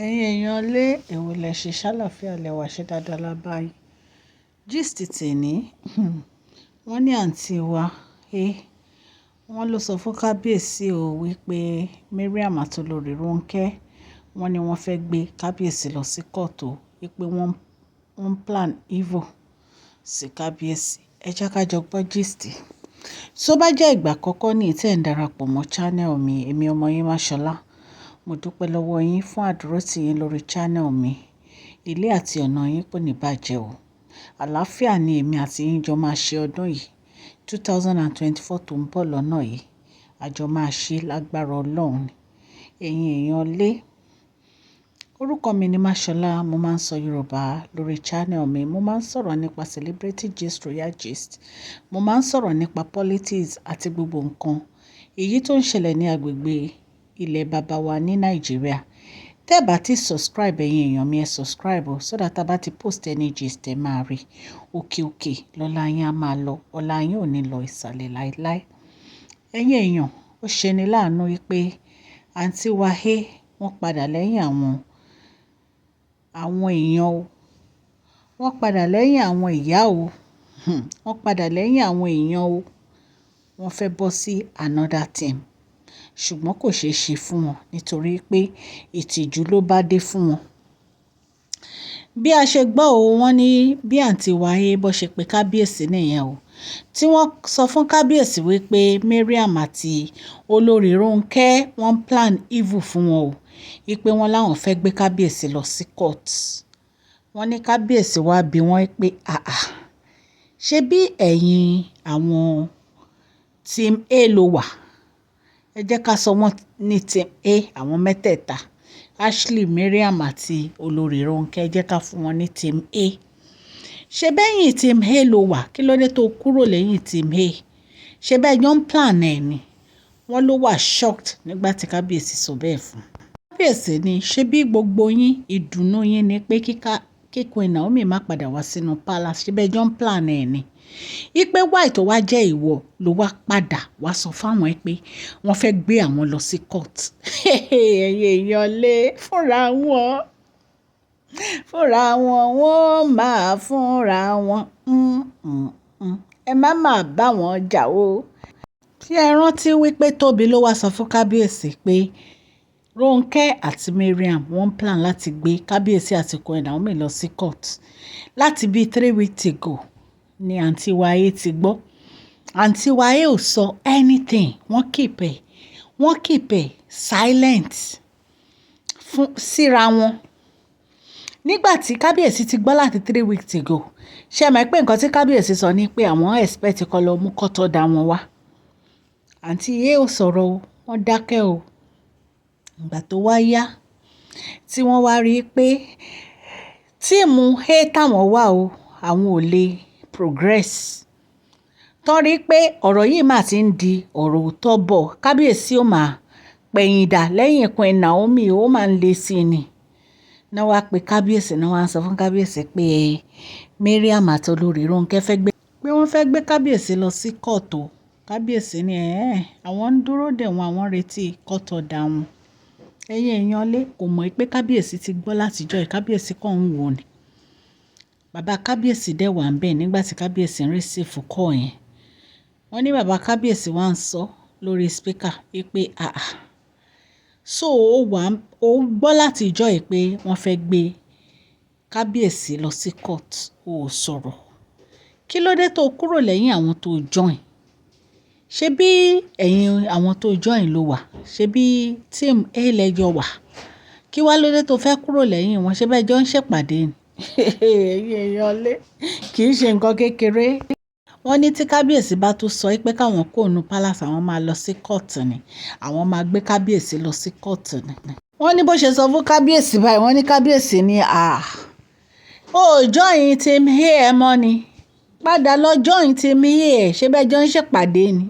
Ẹ̀yin èèyàn lé èwo lẹ ṣe ṣàlàáfíà lẹ́wà ṣe dáadáa lábá yín. Gist tèní wọ́n ní àǹtí wa wọ́n ló sọ fún kábíyèsí o wípé Mariam àti olori Ronke wọ́n ní wọ́n fẹ́ gbé kábíyèsí lọ sí kóòtù wípé wọ́n plan evil sí kábíyèsí. Ẹ jẹ́ ká jọ gbọ́ gist. Tó bá jẹ́ ìgbà àkọ́kọ́ ní ìtẹ́ ń darapọ̀ mọ́ channel mi, èmi ọmọ yín Máṣọlá. Mo dúpẹ́ lọ́wọ́ yín fún àdúrótì yín lórí channel mi. Ilé àti ọ̀nà yín kò ní bàjẹ́ o. Àlàáfíà ni èmi àti yín jọ máa ṣe ọdún yìí 2024 tó ń bọ̀ lọ́nà yìí. Àjọ máa ṣe lágbára Ọlọ́run ni. Ẹ̀yin èèyàn lé. Orúkọ mi ni Máṣọlá. Mo máa ń sọ Yorùbá lórí channel mi. Mo máa ń sọ̀rọ̀ nípa celebrity gist, royal gist. Mo máa ń sọ̀rọ̀ nípa politics àti gbogbo nǹkan èyí tó ń ṣẹlẹ̀ ní agbègbè ilẹ̀ baba wa ní Nàìjíríà. Tẹ́ bá ti subscribe ẹ̀yin èèyàn mi, ẹ subscribe o, so that tá bá ti post any gist ẹ máa rí. Òkè lọ́lá yín á máa lọ. Ọlá yín ò ní lọ ìsàlẹ̀ láéláé. Ẹ̀yin èèyàn, ó ṣe ni láàánú wípé àǹtí wa wọ́n padà lẹ́yìn àwọn èèyàn o. Wọ́n padà lẹ́yìn àwọn ìyá o. Wọ́n padà lẹ́yìn àwọn èèyàn o. Wọ́n fẹ́ bọ́ sí another team. Ṣùgbọ́n kò ṣeé ṣe fún wọn nítorí pé ìtìjú ló bá dé fún wọn. Bí a ṣe gbọ́ o, wọ́n ní bí àǹtí wa bọ́ ṣe pé kábíyèsí nìyẹn o. Tí wọ́n sọ fún kábíyèsí wípé Mariam àti olori Ronke wọ́n plan evil fún wọn o. Wípé wọ́n láwọn fẹ́ gbé kábíyèsí lọ sí court. Wọ́n ní kábíyèsí wá bi wọ́n pé ṣé bí ẹ̀yin àwọn team A ló wà? Ẹ jẹ́ ká sọ wọ́n ní team A, àwọn mẹ́tẹ̀ẹ̀ta. Ashley, Mariam àti olori Ronke, ẹ jẹ́ ká fún wọn ní team A. Ṣé bẹ́yìn team A ló wà? Kí ló dé tó kúrò lẹ́yìn team A? Ṣé bẹ́ẹ̀ jọ ń plan ẹ̀ ni? Wọ́n ló wà shocked nígbà tí kábíyèsí sọ bẹ́ẹ̀ fún. Kábíyèsí ní ṣé bí gbogbo yín ìdùnnú yín ni pé kí Queen Naomi má padà wá sínú palace. Ṣé bẹ́ẹ̀ jọ ń plan ẹ̀ ni? Ipe why tó wá jẹ́ ìwọ ló wá padà wá sọ fáwọn pé wọ́n fẹ́ gbé àwọn lọ sí court. Ẹ̀yin èèyàn lé fúnra wọn wọ́n máa fúnra wọn. Ẹ má máa bá wọn jà o. Ṣé ẹ rántí wípé Tóbi ló wá sọ fún kábíyèsí pé Ronke àti Mariam wọ́n plan láti gbé kábíyèsí àti Queen Naomi lọ sí court láti bí 3 weeks ago ni àǹtí wa ti gbọ́. Àǹtí wa ò sọ anything. Wọ́n keep silent síra wọn. Nígbà tí kábíyèsí ti gbọ́ láti 3 weeks ago, ṣé ẹ mọ̀ pé nǹkan tí kábíyèsí sọ ni pé àwọn expect kó lọ mú kọ́tọ́ dá wọn wá. Àǹtí ò sọ̀rọ̀ o, wọ́n dákẹ́ o. Ìgbà tó wá yá tí wọ́n wá rí i pé tíìmù táwọn wà o, àwọn ò lè progress. Torí pé ọ̀rọ̀ yìí mà ti ń di ọ̀rọ̀ òótọ́ bọ̀. Kábíyèsí ò máa pẹ̀yìn dà lẹ́yìn Queen Naomi, ó máa ń le sí i ni. Náà wá pé kábíyèsí náà wá sọ fún kábíyèsí pé Mariam àti olori Ronke wọ́n fẹ́ gbé kábíyèsí lọ sí kóòtù. Kábíyèsí ni àwọn ń dúró dè wọ́n, àwọn retí kọ́tọ̀ dá wọn. Ẹ̀yin èèyàn lé kò mọ̀ pé kábíyèsí ti gbọ́ látijọ́ yìí. Kábíyèsí kàn ń wò ni. Bàbá kábíyèsí dẹ̀ wà ń bẹ̀ nígbà tí kábíyèsí ń receive call yẹn. Wọ́n ní bàbá kábíyèsí wá ń sọ lórí speaker wípé so ó gbọ́ látijọ́ yìí pé wọ́n fẹ́ gbé kábíyèsí lọ sí court. Ó sọ̀rọ̀. Kí ló dé tó kúrò lẹ́yìn àwọn tó join? Ṣé bí ẹ̀yin àwọn tó join ló wà? Ṣé bí team A lẹ́jọ́ wà? Kí wá ló dé tó fẹ́ kúrò lẹ́yìn wọn? Ṣé bẹ́ẹ̀ jọ ń ṣèpàdé ni? Ẹ̀yin èèyàn lé kì í ṣe nǹkan kékeré. Wọ́n ní tí kábíyèsí bá tó sọ pé káwọn kó nu palace àwọn máa lọ sí court ni. Àwọn máa gbé kábíyèsí lọ sí court ni. Wọ́n ní bó ṣe sọ fún kábíyèsí báyìí, wọ́n ní kábíyèsí ní ó join team A mọ́ ni. Padà lọ join team A. Ṣé bẹ́ẹ̀ jọ ń ṣèpàdé ni?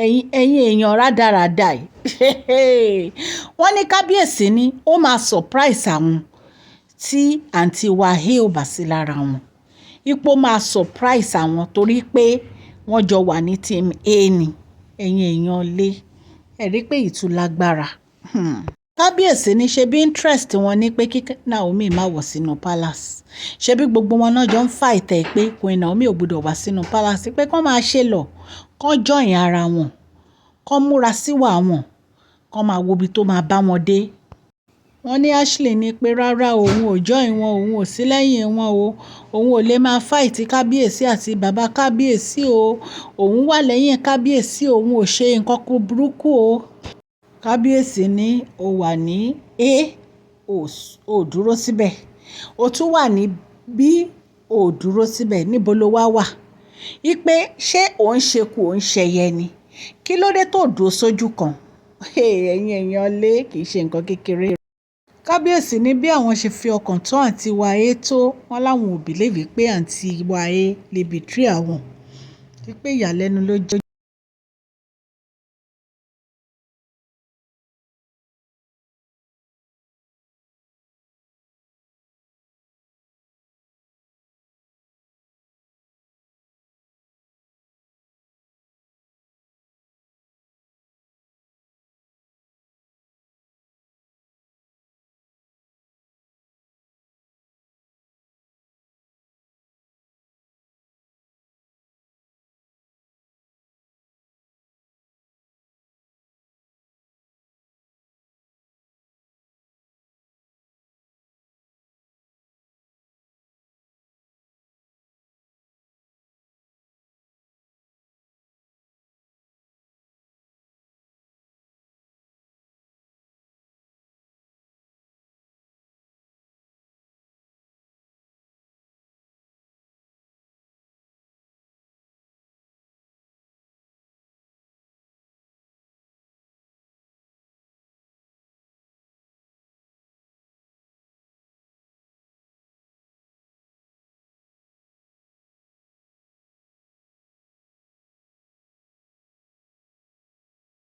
Ẹ̀yin èèyàn rádaràda yìí. Wọ́n ní kábíyèsí ní ó máa surprise àwọn tí àǹtí wa ò bá sí lára wọn. Ipò máa surprise àwọn torí pé wọ́n jọ wà ní team A ni. Ẹ̀yin èèyàn lé ẹ rí pé ìtú lágbára. kábíyèsí ní ṣe bí interest wọn ní pé kí Naomi má wọ̀ sínú palace, ṣe bí gbogbo wọn náà jọ ń fà ìtẹ̀ pé Queen Naomi ò gbọdọ̀ wá sínú palace, pé kán máa ṣe lọ, kán join ara wọn, kán múra síwà wọn, kán máa wo ibi tó máa bá wọn dé. Wọ́n ní Ashley ní pé rárá òun ò join wọn, òun ò sí lẹ́yìn wọn o, òun ò lè máa fight kábíyèsí àti bàbá kábíyèsí o, òun wà lẹ́yìn kábíyèsí, òun ò ṣe nǹkan kan burúkú o. Kábíyèsí ní o wà ní A, ò dúró síbẹ̀, o tún wà ní B, ò dúró síbẹ̀, níbo ló wà? Ipe ṣé òun ṣekú òun ṣẹyẹ ni, kí ló dé tó dúró sójú kan? Ẹ̀yin èèyàn lé, kì í ṣe nǹkan kékeré. Kábíyèsí ní bí àwọn ṣe fi ọkàn tán àǹtí Wáyé tó, wọ́n láwọn ò believe pé àǹtí Wáyé lè betray àwọn, wípé ìyàlẹ́nu ló jẹ́.